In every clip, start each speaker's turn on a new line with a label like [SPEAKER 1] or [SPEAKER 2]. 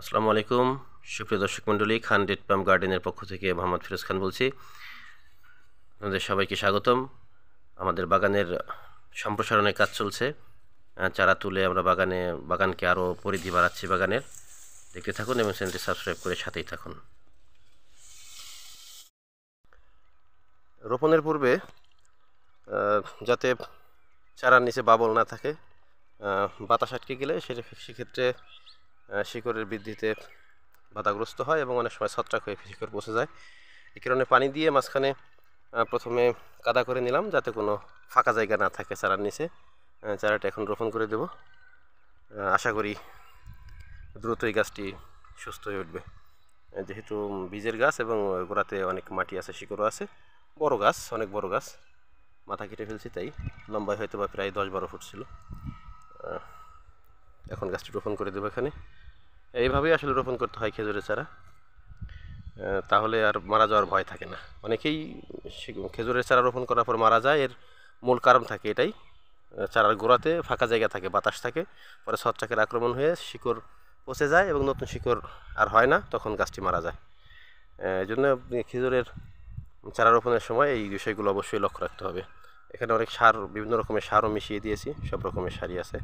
[SPEAKER 1] আসসালামু আলাইকুম সুপ্রিয় দর্শক মণ্ডলী, খান ডেট পাম গার্ডেনের পক্ষ থেকে মোহাম্মদ ফিরোজ খান বলছি। আপনাদের সবাইকে স্বাগতম। আমাদের বাগানের সম্প্রসারণের কাজ চলছে। চারা তুলে আমরা বাগানকে আরও পরিধি বাড়াচ্ছি বাগানের। দেখতে থাকুন এবং চ্যানেলটি সাবস্ক্রাইব করে সাথেই থাকুন। রোপণের পূর্বে যাতে চারার নিচে বাবল না থাকে, বাতাস আটকে গেলে সেক্ষেত্রে শিকড়ের বৃদ্ধিতে বাধাগ্রস্ত হয় এবং অনেক সময় ছত্রাক হয়ে শিকড় পচে যায়। এই কারণে পানি দিয়ে মাঝখানে প্রথমে কাদা করে নিলাম যাতে কোনো ফাঁকা জায়গা না থাকে চারার নিচে। চারাটা এখন রোপণ করে দেব। আশা করি দ্রুতই গাছটি সুস্থ হয়ে উঠবে, যেহেতু বীজের গাছ এবং গোড়াতে অনেক মাটি আছে, শিকড়ও আছে। বড় গাছ, অনেক বড় গাছ, মাথা কেটে ফেলছি, তাই লম্বায় হয়তো বা প্রায় 10-12 ফুট ছিল। এখন গাছটি রোপণ করে দেবো এখানে। এইভাবেই আসলে রোপণ করতে হয় খেজুরের চারা, তাহলে আর মারা যাওয়ার ভয় থাকে না। অনেকেই খেজুরের চারা রোপণ করার পর মারা যায়, এর মূল কারণ থাকে এটাই, চারার গোড়াতে ফাঁকা জায়গা থাকে, বাতাস থাকে, পরে ছত্রাকের আক্রমণ হয়ে শিকড় পচে যায় এবং নতুন শিকড় আর হয় না, তখন গাছটি মারা যায়। এই জন্য খেজুরের চারা রোপণের সময় এই বিষয়গুলো অবশ্যই লক্ষ্য রাখতে হবে। এখানে অনেক সার, বিভিন্ন রকমের সারও মিশিয়ে দিয়েছি, সব রকমের সারই আছে।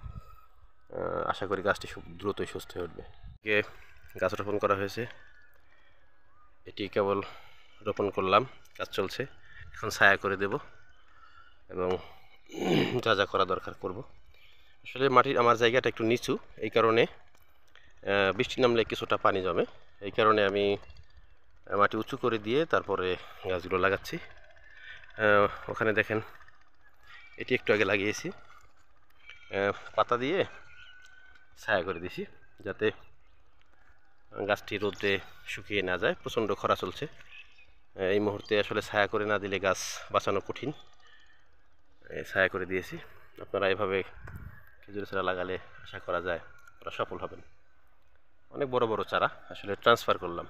[SPEAKER 1] আশা করি গাছটি দ্রুতই সুস্থ হয়ে উঠবে। গাছ রোপণ করা হয়েছে, এটি কেবল রোপণ করলাম, কাজ চলছে। এখন ছায়া করে দেব এবং যা যা করা দরকার করব। আসলে আমার জায়গাটা একটু নিচু, এই কারণে বৃষ্টি নামলে কিছুটা পানি জমে। এই কারণে আমি মাটি উঁচু করে দিয়ে তারপরে গাছগুলো লাগাচ্ছি। ওখানে দেখেন, এটি একটু আগে লাগিয়েছি, পাতা দিয়ে ছায়া করে দিছি যাতে গাছটি রোদে শুকিয়ে না যায়। প্রচণ্ড খরা চলছে, এই মুহূর্তে আসলে ছায়া করে না দিলে গাছ বাঁচানো কঠিন। ছায়া করে দিয়েছি। আপনারা এভাবে খেজুরের চারা লাগালে আশা করা যায় আপনারা সফল হবেন। অনেক বড় বড় চারা আসলে ট্রান্সফার করলাম।